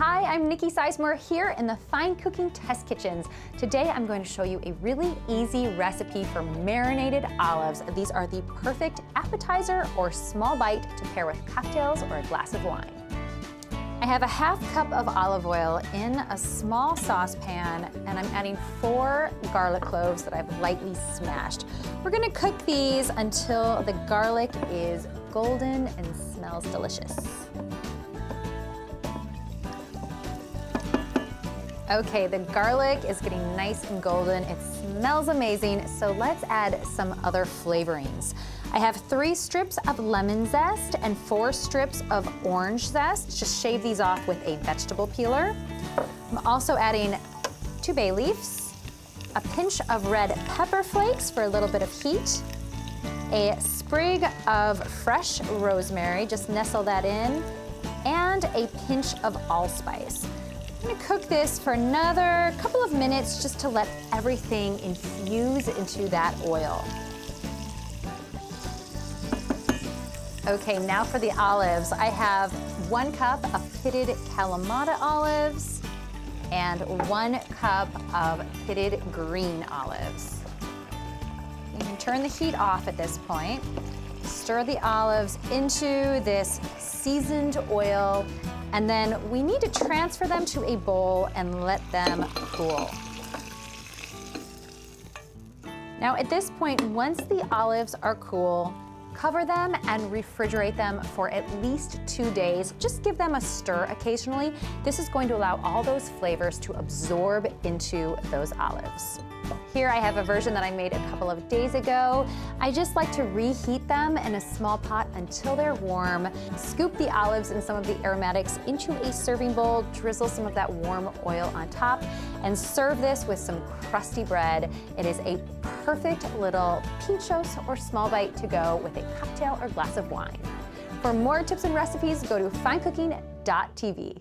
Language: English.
Hi, I'm Nicki Sizemore here in the Fine Cooking Test Kitchens. Today I'm going to show you a really easy recipe for marinated olives. These are the perfect appetizer or small bite to pair with cocktails or a glass of wine. I have a half cup of olive oil in a small saucepan, and I'm adding 4 garlic cloves that I've lightly smashed. We're gonna cook these until the garlic is golden and smells delicious. Okay, the garlic is getting nice and golden. It smells amazing, so let's add some other flavorings. I have 3 strips of lemon zest and 4 strips of orange zest. Just shave these off with a vegetable peeler. I'm also adding 2 bay leaves, a pinch of red pepper flakes for a little bit of heat, a sprig of fresh rosemary, just nestle that in, and a pinch of allspice. I'm gonna cook this for another couple of minutes just to let everything infuse into that oil. Okay, now for the olives. I have 1 cup of pitted Kalamata olives and 1 cup of pitted green olives. You can turn the heat off at this point. Stir the olives into this seasoned oil, and then we need to transfer them to a bowl and let them cool. Now at this point, once the olives are cool, cover them and refrigerate them for at least 2 days. Just give them a stir occasionally. This is going to allow all those flavors to absorb into those olives. Here I have a version that I made a couple of days ago. I just like to reheat them in a small pot until they're warm. Scoop the olives and some of the aromatics into a serving bowl, drizzle some of that warm oil on top, and serve this with some crusty bread. It is a perfect little pinchos or small bite to go with a cocktail or glass of wine. For more tips and recipes, go to finecooking.tv.